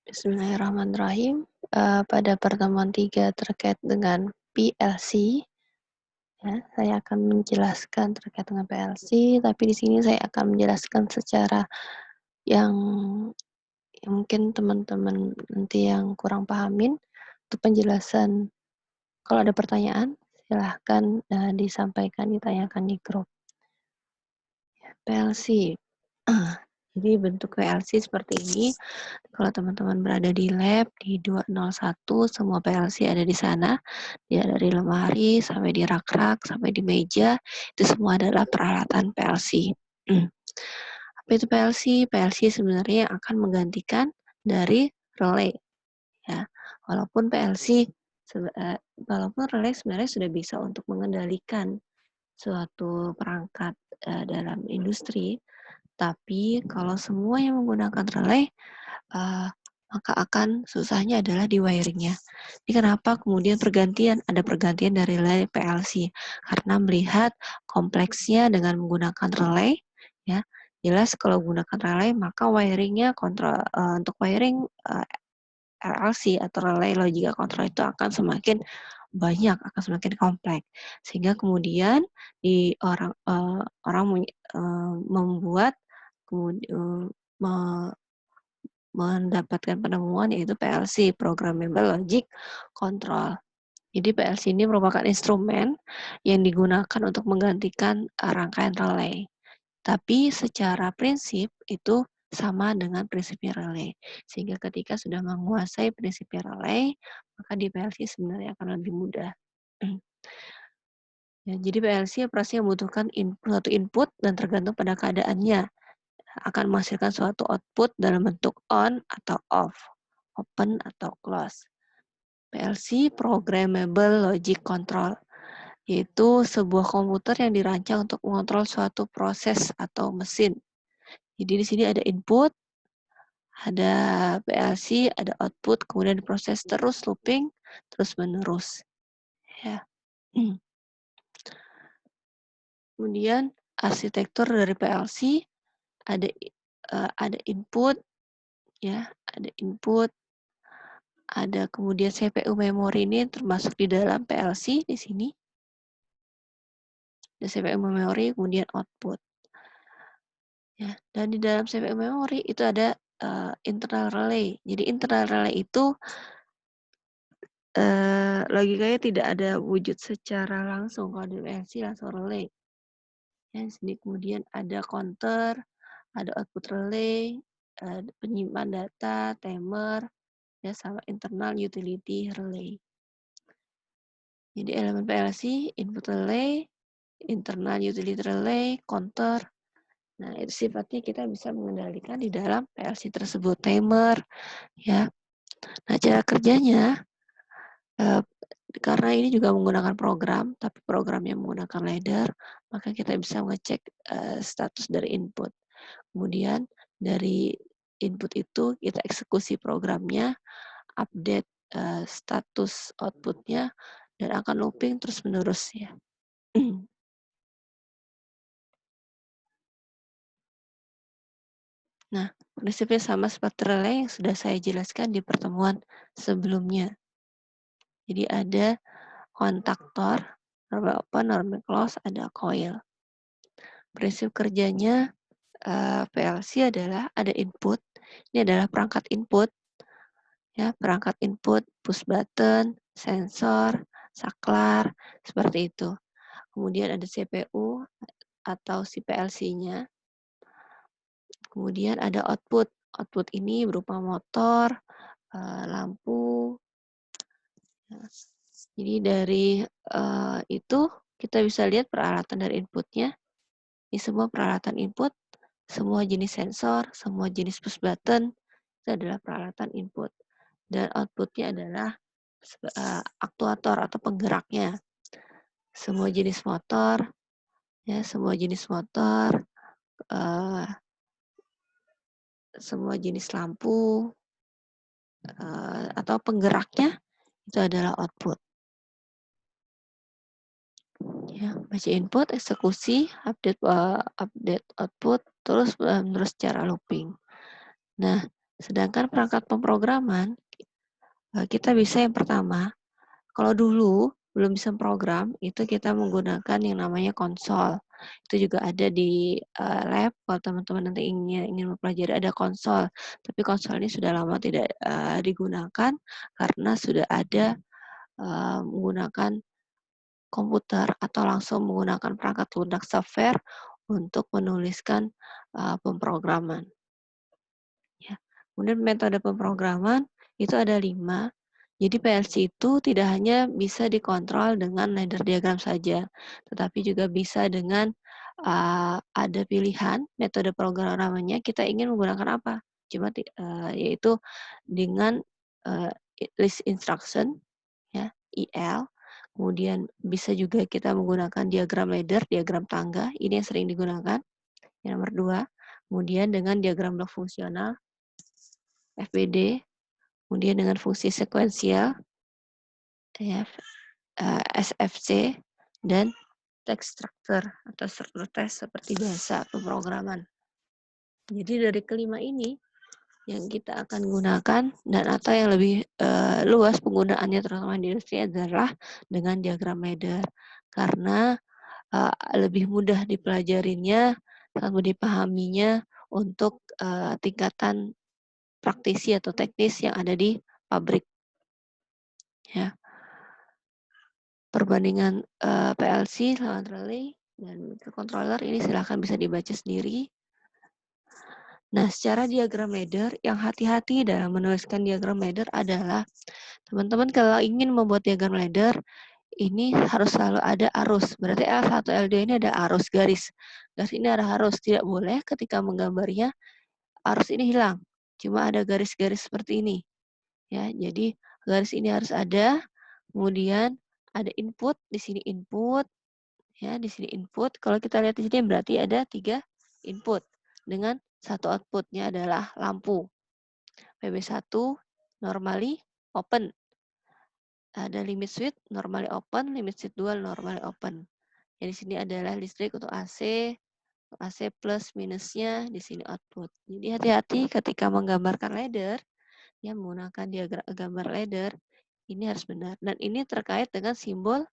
Bismillahirrahmanirrahim. Pada pertemuan 3 terkait dengan PLC, ya, saya akan menjelaskan terkait dengan PLC, tapi di sini saya akan menjelaskan secara yang mungkin teman-teman nanti yang kurang pahamin. Untuk penjelasan, kalau ada pertanyaan, silahkan disampaikan, ditanyakan di grup. PLC. Jadi bentuk PLC seperti ini. Kalau teman-teman berada di lab di 201, semua PLC ada di sana. Ya, dari lemari sampai di rak-rak sampai di meja, itu semua adalah peralatan PLC. Apa itu PLC? PLC sebenarnya akan menggantikan dari relay, ya. Walaupun relay sebenarnya sudah bisa untuk mengendalikan suatu perangkat dalam industri, tapi kalau semua yang menggunakan relay, maka akan susahnya adalah di wiring-nya. Ini kenapa kemudian ada pergantian dari relay PLC, karena melihat kompleksnya dengan menggunakan relay, ya. Jelas kalau menggunakan relay maka wiring-nya untuk wiring RLC atau relay logical control itu akan semakin banyak, akan semakin kompleks. Sehingga kemudian orang membuat mendapatkan penemuan yaitu PLC, Programmable Logic Control. Jadi PLC ini merupakan instrumen yang digunakan untuk menggantikan rangkaian relay. Tapi secara prinsip itu sama dengan prinsipnya relay. Sehingga ketika sudah menguasai prinsipnya relay, maka di PLC sebenarnya akan lebih mudah. Ya, jadi PLC operasi membutuhkan suatu input dan tergantung pada keadaannya akan menghasilkan suatu output dalam bentuk on atau off, open atau close. PLC, Programmable Logic Control, yaitu sebuah komputer yang dirancang untuk mengontrol suatu proses atau mesin. Jadi di sini ada input, ada PLC, ada output, kemudian diproses terus looping, terus menerus. Ya. Kemudian arsitektur dari PLC ada input, ya, ada input, ada kemudian CPU memori ini termasuk di dalam PLC di sini. Ada CPU memori, kemudian output. Ya, dan di dalam CPU memori itu ada internal relay. Jadi internal relay itu logikanya tidak ada wujud secara langsung. Kalau di PLC langsung relay. Ya, di sini kemudian ada counter, ada output relay, penyimpan data, timer, ya, sama internal utility relay. Jadi elemen PLC, input relay, internal utility relay, counter. Nah, itu sifatnya kita bisa mengendalikan di dalam PLC tersebut, timer, ya. Nah, cara kerjanya, karena ini juga menggunakan program, tapi programnya menggunakan ladder, maka kita bisa mengecek status dari input. Kemudian dari input itu kita eksekusi programnya, update status outputnya, dan akan looping terus-menerus, ya. Nah, prinsipnya sama seperti relay yang sudah saya jelaskan di pertemuan sebelumnya. Jadi ada kontaktor, normal open, normal close, ada coil. Prinsip kerjanya PLC adalah ada input. Ini adalah perangkat input, ya, perangkat input, push button, sensor, saklar, seperti itu. Kemudian ada CPU atau si PLC-nya. Kemudian ada output. Output ini berupa motor, lampu. Jadi dari itu kita bisa lihat peralatan dari inputnya. Ini semua peralatan input, semua jenis sensor, semua jenis push button, itu adalah peralatan input. Dan outputnya adalah aktuator atau penggeraknya. Semua jenis motor, ya, semua jenis motor, semua jenis lampu, atau penggeraknya itu adalah output. Ya, baca input, eksekusi, update output, terus secara looping. Nah, Sedangkan perangkat pemrograman, kita bisa yang pertama, kalau dulu belum bisa program, itu kita menggunakan yang namanya konsol. Itu juga ada di lab, kalau teman-teman nanti ingin mempelajari ada konsol. Tapi konsol ini sudah lama tidak digunakan karena sudah ada menggunakan komputer atau langsung menggunakan perangkat lunak software untuk menuliskan pemrograman. Ya. Kemudian metode pemrograman itu ada 5. Jadi PLC itu tidak hanya bisa dikontrol dengan ladder diagram saja, tetapi juga bisa dengan ada pilihan metode pemrogramannya kita ingin menggunakan apa. Yaitu dengan uh, list instruction, ya, IL. Kemudian bisa juga kita menggunakan diagram ladder, diagram tangga. Ini yang sering digunakan. Yang nomor 2. Kemudian dengan diagram blok fungsional, FBD, kemudian dengan fungsi sekuensial, ya, SFC, dan text structure atau struktur teks seperti bahasa pemrograman. Jadi dari kelima ini yang kita akan gunakan dan atau yang lebih luas penggunaannya terutama di industri adalah dengan diagram ladder karena lebih mudah dipelajarinya, sangat mudah dipahaminya untuk tingkatan praktisi atau teknis yang ada di pabrik. Ya. Perbandingan PLC lawan relay dan microcontroller ini silahkan bisa dibaca sendiri. Nah, secara diagram ladder, yang hati-hati dalam menuliskan diagram ladder adalah teman-teman kalau ingin membuat diagram ladder, ini harus selalu ada arus. Berarti L1, L2 ini ada arus garis. Garis ini ada arus. Tidak boleh ketika menggambarnya arus ini hilang. Cuma ada garis-garis seperti ini. Ya, jadi garis ini harus ada. Kemudian ada input, di sini input, ya di sini input. Kalau kita lihat di sini berarti ada 3 input dengan satu outputnya adalah lampu. PB1 normally open. Ada limit switch normally open, limit switch 2 normally open. Ya, di sini adalah listrik untuk AC, AC plus minusnya di sini output. Jadi hati-hati ketika menggambarkan ladder, ya menggunakan diagram gambar ladder, ini harus benar. Dan ini terkait dengan simbol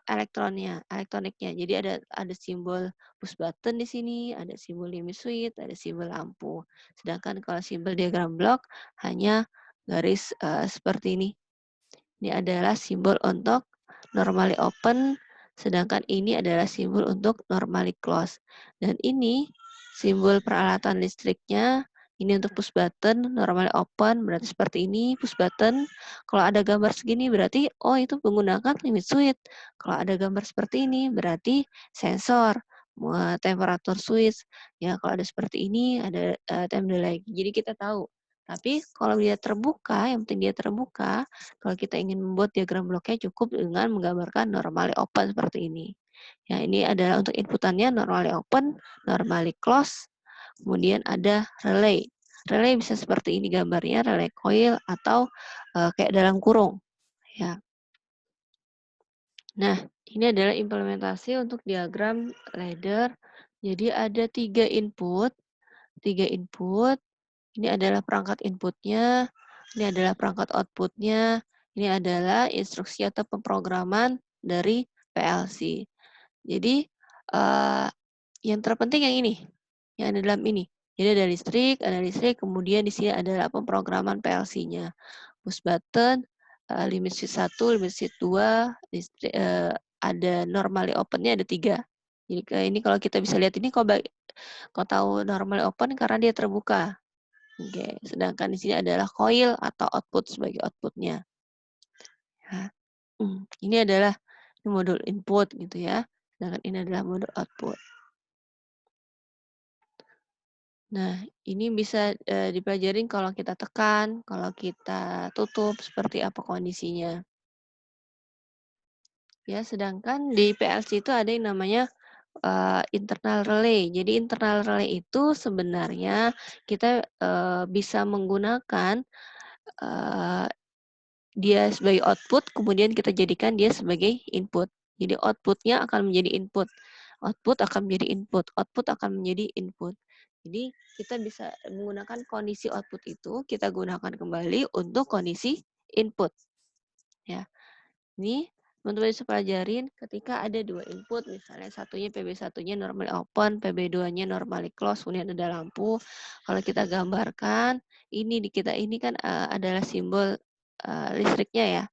elektroniknya. Jadi ada simbol push button di sini, ada simbol limit switch, ada simbol lampu. Sedangkan kalau simbol diagram blok hanya garis seperti ini. Ini adalah simbol untuk normally open, sedangkan ini adalah simbol untuk normally close. Dan ini simbol peralatan listriknya. Ini untuk push button, normally open, berarti seperti ini, push button. Kalau ada gambar segini, berarti, oh itu menggunakan limit switch. Kalau ada gambar seperti ini, berarti sensor, temperatur switch. Ya, kalau ada seperti ini, ada time delay. Jadi kita tahu. Tapi kalau dia terbuka, yang penting dia terbuka, kalau kita ingin membuat diagram bloknya cukup dengan menggambarkan normally open seperti ini. Ya, ini adalah untuk inputannya normally open, normally close, kemudian ada relay. Relay bisa seperti ini gambarnya, relay coil atau kayak dalam kurung. Ya. Nah, ini adalah implementasi untuk diagram ladder. Jadi ada 3 input. 3 input. Ini adalah perangkat inputnya. Ini adalah perangkat outputnya. Ini adalah instruksi atau pemrograman dari PLC. Jadi, yang terpenting yang ini, yang ada dalam ini. Jadi ada listrik, kemudian di sini adalah pemrograman PLC-nya. Push button, limit switch 1, limit switch 2, ada normally open-nya ada 3. Jadi ini kalau kita bisa lihat ini kok tahu normally open karena dia terbuka. Oke, sedangkan di sini adalah coil atau output sebagai outputnya. Ya. Ini adalah modul input gitu ya, sedangkan ini adalah modul output. Nah, ini bisa dipelajarin kalau kita tekan, kalau kita tutup, seperti apa kondisinya. Ya, sedangkan di PLC itu ada yang namanya internal relay. Jadi internal relay itu sebenarnya kita bisa menggunakan dia sebagai output, kemudian kita jadikan dia sebagai input. Jadi outputnya akan menjadi input. Output akan menjadi input. Output akan menjadi input. Jadi kita bisa menggunakan kondisi output itu, kita gunakan kembali untuk kondisi input. Ya, ini teman-teman bisa pelajarin ketika ada dua input, misalnya satunya PB1-nya normally open, PB2-nya normally close, kemudian ada lampu. Kalau kita gambarkan, ini di kita ini kan adalah simbol listriknya ya.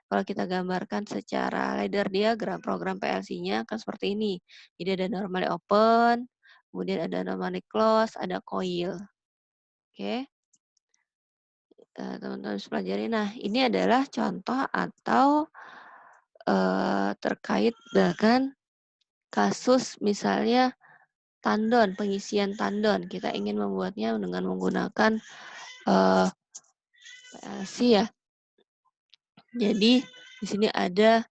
Kalau kita gambarkan secara ladder diagram program PLC-nya kan seperti ini. Jadi ada normally open, kemudian ada normally close, ada coil. Oke, teman-teman harus pelajari. Nah, ini adalah contoh atau terkait dengan kasus misalnya tandon, pengisian tandon. Kita ingin membuatnya dengan menggunakan PLC ya. Jadi di sini ada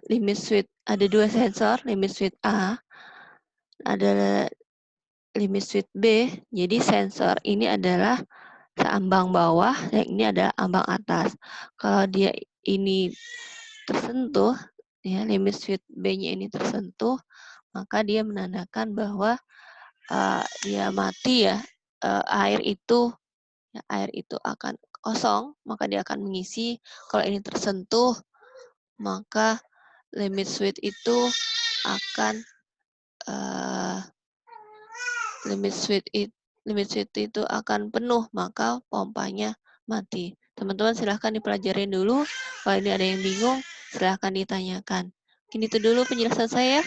limit switch, ada dua sensor, limit switch A, ada limit switch B. Jadi sensor ini adalah seambang bawah, yang ini adalah ambang atas. Kalau dia ini tersentuh, ya limit switch B-nya ini tersentuh, maka dia menandakan bahwa dia mati ya, air itu akan kosong, maka dia akan mengisi. Kalau ini tersentuh, maka limit switch itu akan limit switch itu akan penuh, maka pompanya mati. Teman-teman silahkan dipelajarin dulu. Kalau ini ada yang bingung, silahkan ditanyakan. Mungkin itu dulu penjelasan saya.